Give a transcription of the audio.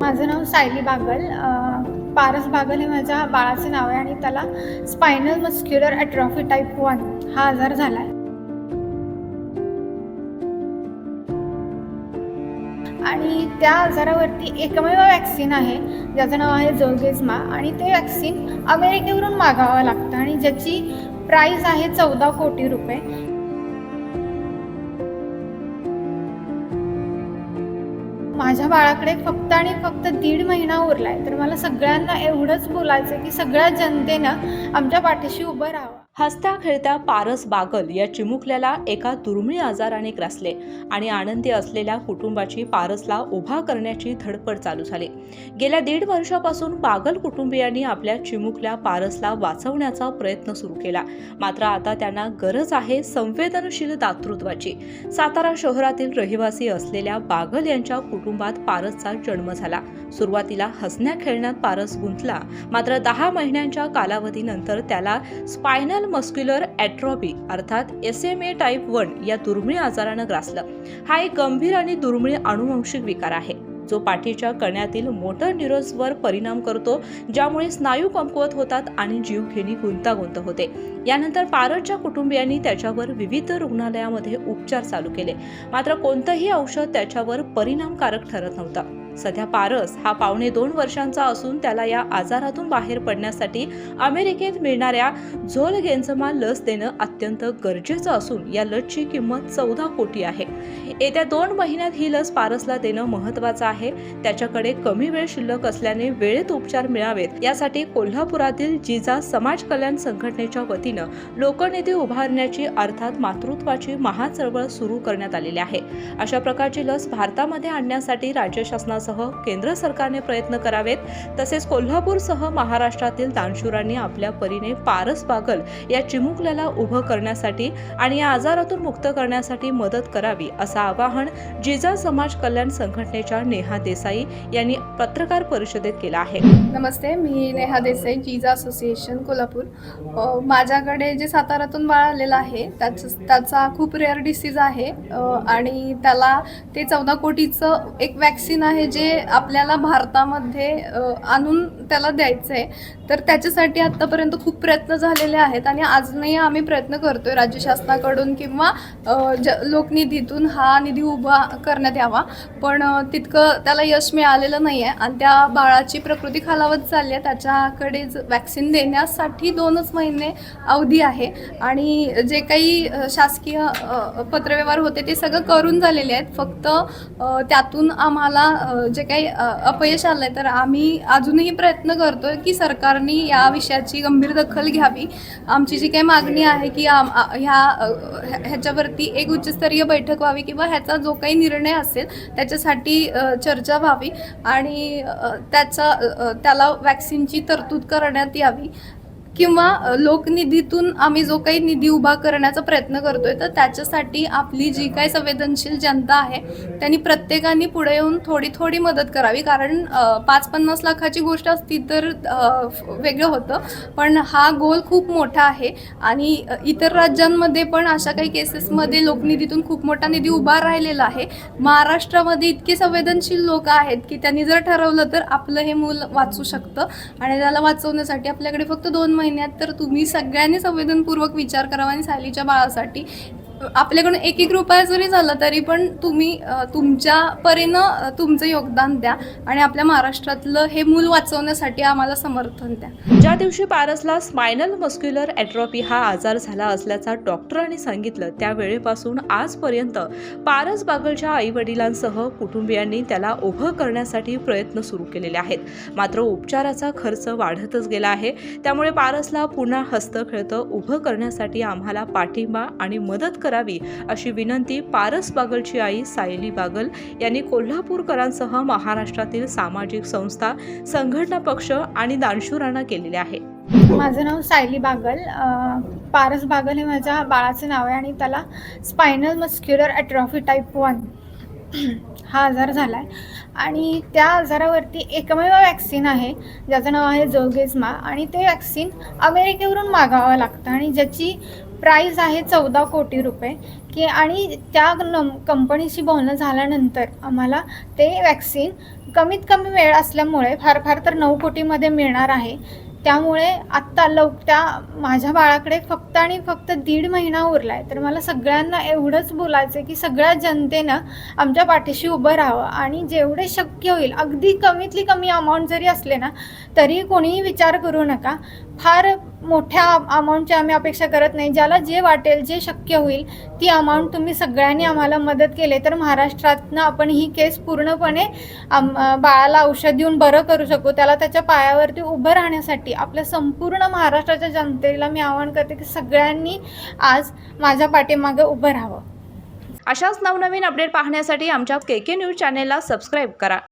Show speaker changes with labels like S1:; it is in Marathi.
S1: माझं नाव सायली बागल. पारस बागल हे माझ्या बाळाचे नाव आहे आणि त्याला स्पायनल मस्क्युलर ॲट्रॉफी टाईप 1 हा आजार झाला आहे. आणि त्या आजारावरती एकमेव वॅक्सिन आहे ज्याचं नाव आहे झोल्गेन्मा आणि ते वॅक्सिन अमेरिकेवरून मागवावं लागतं आणि ज्याची प्राईस आहे 14 कोटी रुपये. माझ्या बाळाकडे फक्त आणि फक्त 1.5 महिना उरला आहे. तर मला सगळ्यांना एवढंच बोलायचं आहे की सगळ्या जनतेनं आमच्या पाठीशी उभं राहावं.
S2: हसत्या खेळत्या पारस बागल या चिमुकल्याला एका दुर्मिळ आजाराने ग्रासले आणि आनंदी असलेल्या कुटुंबाची पारसला उभा करण्याची धडपड चालू झाली. गेल्या 1.5 वर्षापासून बागल कुटुंबियांनी आपल्या चिमुकल्या पारसला वाचवण्याचा प्रयत्न सुरू केला. मात्र आता त्यांना गरज आहे संवेदनशील दातृत्वाची. सातारा शहरातील रहिवासी असलेल्या बागल यांच्या कुटुंबात पारसचा जन्म झाला. सुरुवातीला हसण्या खेळण्यात पारस गुंतला, मात्र 10 महिन्यांच्या कालावधीनंतर त्याला स्पायनल मस्क्युलर ॲट्रॉफी अर्थात SMA टाईप 1 या दुर्मिळ आजारानं ग्रासलं. हा एक गंभीर आणि दुर्मिळ अनुवंशिक विकार आहे जो पाठीच्या कण्यातील मोटर न्यूरॉन्सवर परिणाम करतो, ज्यामुळे स्नायू कमकुवत होतात आणि जीवघेणी गुंतागुंत होते. यानंतर पारसच्या कुटुंबियांनी त्याच्यावर विविध रुग्णालयामध्ये उपचार चालू केले, मात्र कोणतंही औषध त्याच्यावर परिणामकारक ठरत नव्हतं. सध्या पारस हा 2.25 वर्षांचा असून त्याला या आजारातून बाहेर पडण्यासाठी अमेरिकेत मिळणाऱ्या झोल्गेन्मा लस देणं अत्यंत गरजेचं असून या लसची किंमत 14 कोटी आहे. येत्या 2 महिन्यात ही लस पारसला देणं महत्त्वाचं आहे. त्याच्याकडे कमी वेळ शिल्लक असल्याने वेळेत उपचार मिळावेत यासाठी कोल्हापुरातील जिजा समाज कल्याण संघटनेच्या वतीनं लोकनिधी उभारण्याची अर्थात मातृत्वाची महाचळवळ सुरू करण्यात आलेली आहे. अशा प्रकारची लस भारतामध्ये आणण्यासाठी राज्य शासनासह केंद्र सरकारने प्रयत्न करावेत. तसेच कोल्हापूरसह महाराष्ट्रातील दानशूरांनी आपल्या परीने पारस बागल या चिमुकल्याला उभं करण्यासाठी आणि या आजारातून मुक्त करण्यासाठी मदत करावी असं आवाहन जिजा समाज कल्याण संघटनेच्या नेहा देसाई यांनी पत्रकार परिषदेत केलं आहे.
S3: नमस्ते, मी नेहा देसाई, जिजा असोसिएशन कोल्हापूर. माझ्याकडे जे साताऱ्यातून बाळ आलेलं आहे त्याचा खूप रेअर डिसीज आहे आणि त्याला ते 14 कोटीचं एक वॅक्सिन आहे जे आपल्याला भारतामध्ये आणून त्याला द्यायचं आहे. तर त्याच्यासाठी आत्तापर्यंत खूप प्रयत्न झालेले आहेत आणि अजूनही आम्ही प्रयत्न करतोय राज्य शासनाकडून किंवा लोकनिधीतून हा निधी उभा करण्यात यावा, पण तितकं त्याला यश मिळालेलं नाही आहे आणि त्या बाळाची प्रकृती खालावत चालली आहे. त्याच्याकडे व्हॅक्सिन देण्यासाठी 2च महिने अवधी आहे आणि जे काही शासकीय पत्रव्यवहार होते ते सगळं करून झालेले आहेत. फक्त त्यातून आम्हाला जे काही अपयश आलं आहे तर आम्ही अजूनही प्रयत्न करतोय की सरकारने या विषयाची गंभीर दखल घ्यावी. आमची जी काही मागणी आहे की ह्याच्यावरती एक उच्चस्तरीय बैठक व्हावी किंवा ह्याचा जो काही निर्णय असेल त्याच्यासाठी चर्चा व्हावी आणि त्याला वॅक्सिनची तरतूद करण्यात यावी किंवा लोकनिधीतून आम्ही जो काही निधी उभा करण्याचा प्रयत्न करतोय तर त्याच्यासाठी आपली जी काही संवेदनशील जनता आहे त्यांनी प्रत्येकाने पुढे येऊन थोडी थोडी मदत करावी. कारण 5-50 लाखाची गोष्ट असती तर वेगळं होतं, पण हा गोल खूप मोठा आहे आणि इतर राज्यांमध्ये पण अशा काही केसेसमध्ये लोकनिधीतून खूप मोठा निधी उभा राहिलेला आहे. महाराष्ट्रामध्ये इतके संवेदनशील लोक आहेत की त्यांनी जर ठरवलं तर आपलं हे मूल वाचू शकतं आणि त्याला वाचवण्यासाठी आपल्याकडे फक्त 2 महिन्यात तर तुम्ही सगळ्यांनी संवेदनपूर्वक विचार करावा आणि सायलीच्या बाळासाठी आपल्याकडून 1-1 रुपया जरी झाला तरी पण तुम्ही तुमच्या परीनं तुमचं योगदान द्या आणि आपल्या महाराष्ट्रातलं हे मूल वाचवण्यासाठी आम्हाला समर्थन द्या.
S2: ज्या दिवशी पारसला स्पायनल मस्क्युलर ॲट्रॉफी हा आजार झाला असल्याचा डॉक्टरांनी सांगितलं त्यावेळेपासून आजपर्यंत पारस बागलच्या आईवडिलांसह कुटुंबियांनी त्याला उभं करण्यासाठी प्रयत्न सुरू केलेले आहेत. मात्र उपचाराचा खर्च वाढतच गेला आहे. त्यामुळे पारसला पुन्हा हसतं खेळतं उभं करण्यासाठी आम्हाला पाठिंबा आणि मदत करावी अशी विनंती पारस बागलची आई सायली बागल यांनी कोल्हापूरकरांसह महाराष्ट्रातील सामाजिक संस्था, संघटना पक्ष आणि दानशूरांना केलेले आहे.
S1: माझं नाव सायली बागल. पारस बागल हे माझ्या बाळाचे नाव आहे आणि त्याला स्पायनल मस्क्युलर ॲट्रॉफी टाईप 1 हा आजार झाला आहे आणि त्या आजारावरती एकमेव वॅक्सिन आहे ज्याचं नाव आहे झोल्गेन्मा आणि ते वॅक्सिन अमेरिकेवरून मागवावं लागतं आणि ज्याची प्राईज आहे 14 कोटी रुपये की आणि त्या कंपनीशी बोलणं झाल्यानंतर आम्हाला ते वॅक्सिन कमीत कमी वेळ असल्यामुळे फार तर 9 कोटीमध्ये मिळणार आहे. त्यामुळे आत्ता त्या माझ्या बाळाकडे फक्त आणि फक्त 1.5 महिना उरला आहे. तर मला सगळ्यांना एवढंच बोलायचं आहे की सगळ्या जनतेनं आमच्या पाठीशी उभं राहावं आणि जेवढे शक्य होईल अगदी कमीतली कमी अमाऊंट जरी असले ना तरी कोणीही विचार करू नका. फार मोठ्या अमाऊंटची आम्ही अपेक्षा करत नाही. ज्याला जे वाटेल जे शक्य होईल ती अमाऊंट तुम्ही सगळ्यांनी आम्हाला मदत केली तर महाराष्ट्रातनं आपण ही केस पूर्णपणे बाळाला औषध देऊन बरं करू शकू. त्याला त्याच्या पायावरती उभं राहण्यासाठी आपल्या संपूर्ण महाराष्ट्राच्या जनतेला मी आवाहन करते की सगळ्यांनी आज माझ्या पाठीमागे उभं राहावं.
S2: अशाच नवनवीन अपडेट पाहण्यासाठी आमच्या KK न्यूज चॅनेलला सबस्क्राईब करा.